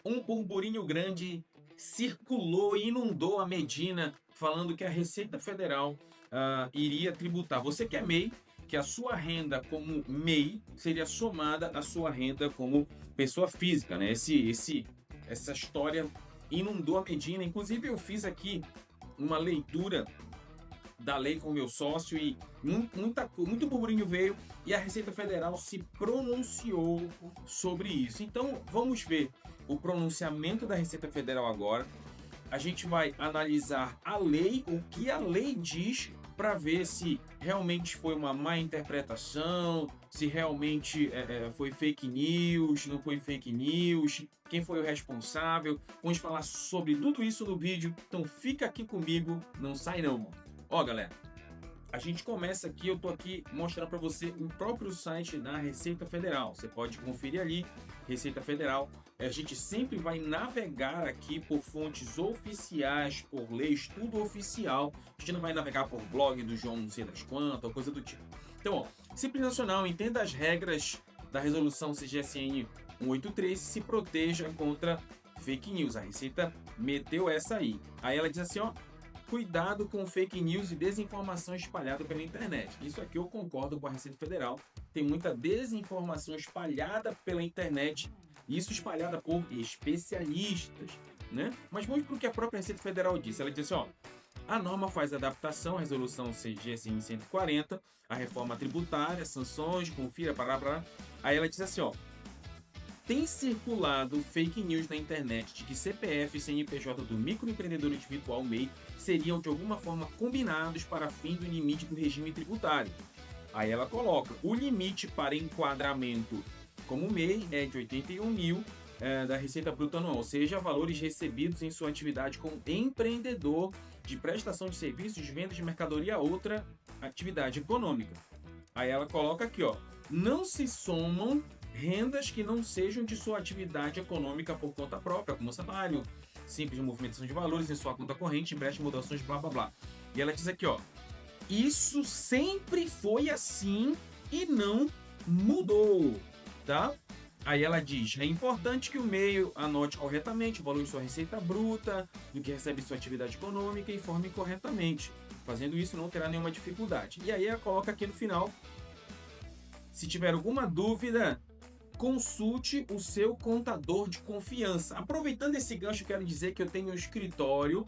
Um burburinho grande circulou e inundou a Medina, falando que a Receita Federal iria tributar. Você que é MEI, que a sua renda como MEI seria somada à sua renda como pessoa física, né? Essa história inundou a Medina. Inclusive, eu fiz aqui uma leitura da lei com o meu sócio e muito burburinho veio e a Receita Federal se pronunciou sobre isso. Então, vamos ver o pronunciamento da Receita Federal agora. A gente vai analisar a lei, o que a lei diz, para ver se realmente foi uma má interpretação, se realmente foi fake news, não foi fake news, quem foi o responsável. Vamos falar sobre tudo isso no vídeo, então fica aqui comigo, não sai não. Ó, galera, a gente começa aqui, eu tô aqui mostrando para você o próprio site da Receita Federal. Você pode conferir ali, Receita Federal. A gente sempre vai navegar aqui por fontes oficiais, por leis, tudo oficial. A gente não vai navegar por blog do João não sei das quantas, ou coisa do tipo. Então, ó, Simples Nacional, entenda as regras da resolução CGSN 183 e se proteja contra fake news. A Receita meteu essa aí. Aí ela diz assim, ó, cuidado com fake news e desinformação espalhada pela internet. Isso aqui eu concordo com a Receita Federal. Tem muita desinformação espalhada pela internet, isso espalhada por especialistas, né? Mas vamos para o que a própria Receita Federal disse. Ela disse, ó, a norma faz adaptação à resolução CGSN 140, a reforma tributária, sanções, confira, pará. Aí ela diz assim, ó, tem circulado fake news na internet de que CPF e CNPJ do microempreendedor individual MEI seriam de alguma forma combinados para fim do limite do regime tributário. Aí ela coloca, o limite para enquadramento como MEI é de 81 mil da Receita Bruta Anual, ou seja, valores recebidos em sua atividade como empreendedor de prestação de serviços, venda de mercadoria a outra atividade econômica. Aí ela coloca aqui, ó, não se somam rendas que não sejam de sua atividade econômica por conta própria, como salário, simples movimentação de valores em sua conta corrente, empréstimo, mudações, blá blá blá. E ela diz aqui, ó, isso sempre foi assim e não mudou, tá? Aí ela diz, é importante que o MEI anote corretamente o valor de sua receita bruta, do que recebe em sua atividade econômica e informe corretamente. Fazendo isso não terá nenhuma dificuldade. E aí ela coloca aqui no final, se tiver alguma dúvida, consulte o seu contador de confiança. Aproveitando esse gancho, quero dizer que eu tenho um escritório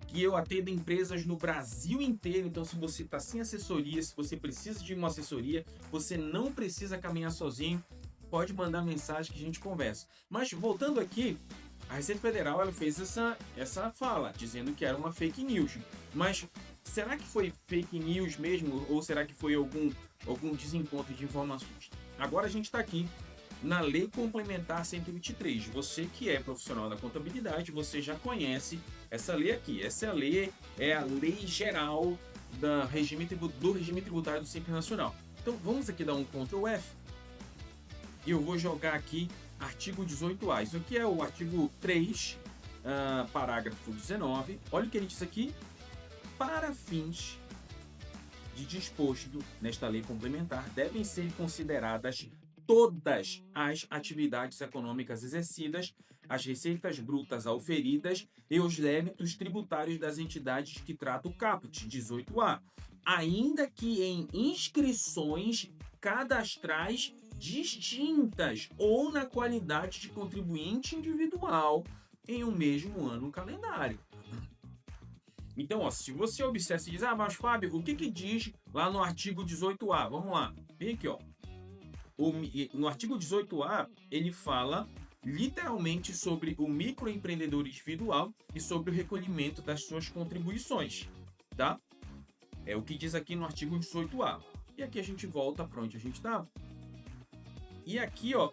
que eu atendo empresas no Brasil inteiro. Então, se você está sem assessoria, se você precisa de uma assessoria, você não precisa caminhar sozinho, pode mandar mensagem que a gente conversa. Mas, voltando aqui, a Receita Federal ela fez essa fala, dizendo que era uma fake news. Mas será que foi fake news mesmo? Ou será que foi algum desencontro de informações? Agora a gente está aqui na Lei Complementar 123. Você que é profissional da contabilidade, você já conhece essa lei aqui. Essa lei é a lei geral do regime tributário do Simples Nacional. Então vamos aqui dar um Ctrl F e eu vou jogar aqui artigo 18A. Isso aqui é o artigo 3, parágrafo 19. Olha o que ele diz aqui. Para fins de disposto nesta lei complementar, devem ser consideradas todas as atividades econômicas exercidas, as receitas brutas auferidas e os débitos tributários das entidades que trata o caput 18A, ainda que em inscrições cadastrais distintas ou na qualidade de contribuinte individual em um mesmo ano calendário. Então, ó, se você observa e diz, mas Fábio, o que diz lá no artigo 18A? Vamos lá, vem aqui, ó. No artigo 18A, ele fala literalmente sobre o microempreendedor individual e sobre o recolhimento das suas contribuições, tá? É o que diz aqui no artigo 18A. E aqui a gente volta para onde a gente está. E aqui, ó,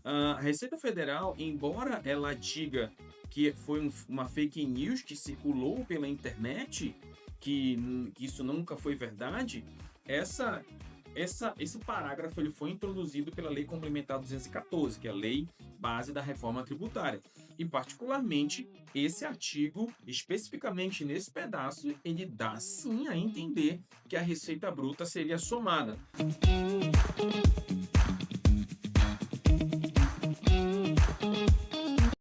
a Receita Federal, embora ela diga que foi uma fake news que circulou pela internet, que isso nunca foi verdade, esse parágrafo ele foi introduzido pela Lei Complementar 214, que é a lei base da reforma tributária. E, particularmente, esse artigo, especificamente nesse pedaço, ele dá sim a entender que a receita bruta seria somada.